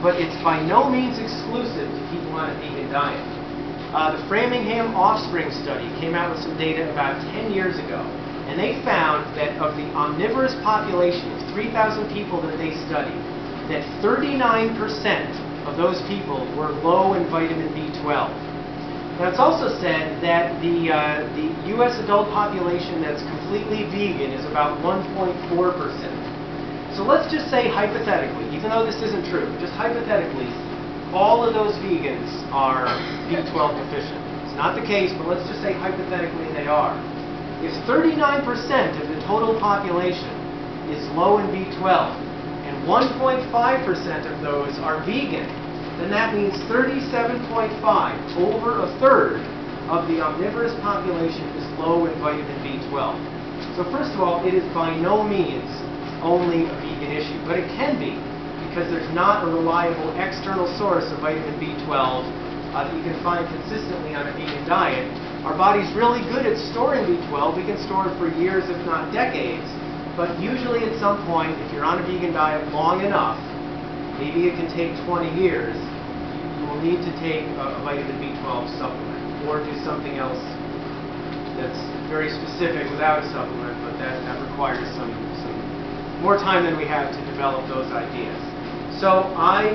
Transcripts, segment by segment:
but it's by no means exclusive to people on a vegan diet. The Framingham Offspring Study came out with some data about 10 years ago, and they found that of the omnivorous population of 3,000 people that they studied, that 39% of those people were low in vitamin B12. Now, it's also said that the U.S. adult population that's completely vegan is about 1.4%. So let's just say hypothetically, even though this isn't true, just hypothetically, all of those vegans are B12 deficient. It's not the case, but let's just say hypothetically they are. If 39% of the total population is low in B12, and 1.5% of those are vegan, then that means 37.5, over a third of the omnivorous population is low in vitamin B12. So first of all, it is by no means only a vegan issue, but it can be, because there's not a reliable external source of vitamin B12 that you can find consistently on a vegan diet. Our body's really good at storing B12. We can store it for years, if not decades, but usually at some point, if you're on a vegan diet long enough, maybe it can take 20 years, you will need to take a vitamin B12 supplement or do something else that's very specific without a supplement, but that requires some more time than we have to develop those ideas. So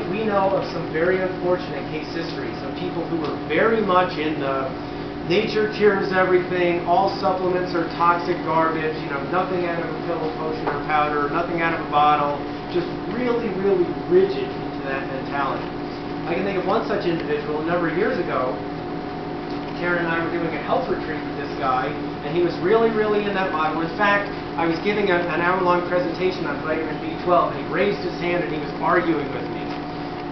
we know of some very unfortunate case histories of people who were very much in the nature cures everything, all supplements are toxic garbage, nothing out of a pill, potion, or powder, nothing out of a bottle, just really, really rigid into that mentality. I can think of one such individual a number of years ago. Karen and I were doing a health retreat with this guy, and he was really, really in that model. In fact, I was giving an hour-long presentation on vitamin B12, and he raised his hand and he was arguing with me.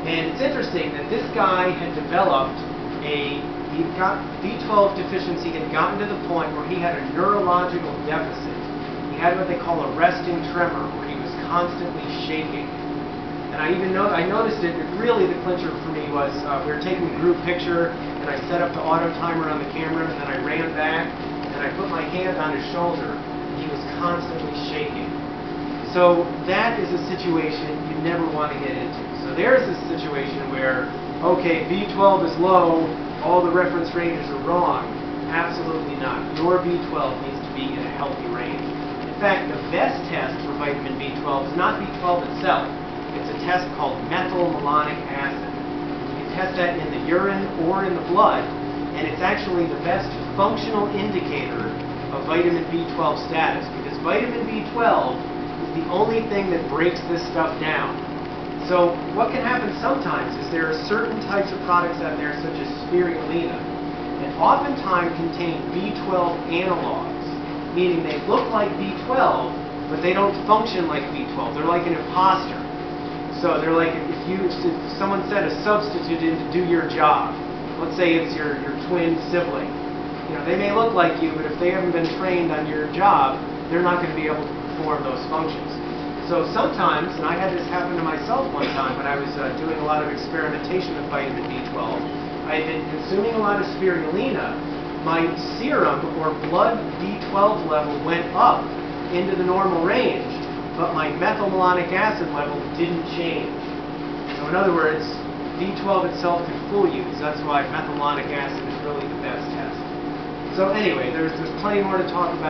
And it's interesting that this guy had developed he got B12 deficiency, had gotten to the point where he had a neurological deficit. He had what they call a resting tremor, where he was constantly shaking. And I noticed it, really the clincher for me was we were taking a group picture, and I set up the auto timer on the camera, and then I ran back, and I put my hand on his shoulder, and he was constantly shaking. So that is a situation you never want to get into. So there's a situation where, okay, B12 is low, all the reference ranges are wrong. Absolutely not. Your B12 needs to be in a healthy range. In fact, the best test for vitamin B12 is not B12 itself. It's a test called methylmalonic acid. You test that in the urine or in the blood, and it's actually the best functional indicator of vitamin B12 status, because vitamin B12 is the only thing that breaks this stuff down. So what can happen sometimes is there are certain types of products out there, such as spirulina, that oftentimes contain B12 analogs, meaning they look like B12, but they don't function like B12. They're like an imposter. So they're like if someone set a substitute in to do your job. Let's say it's your twin sibling. They may look like you, but if they haven't been trained on your job, they're not going to be able to perform those functions. So sometimes, and I had this happen to myself one time when I was doing a lot of experimentation with vitamin B12, I had been consuming a lot of spirulina. My serum or blood B12 level went up into the normal range, but my methylmalonic acid level didn't change. So in other words, B12 itself can fool you, so that's why methylmalonic acid is really the best test. So anyway, there's plenty more to talk about.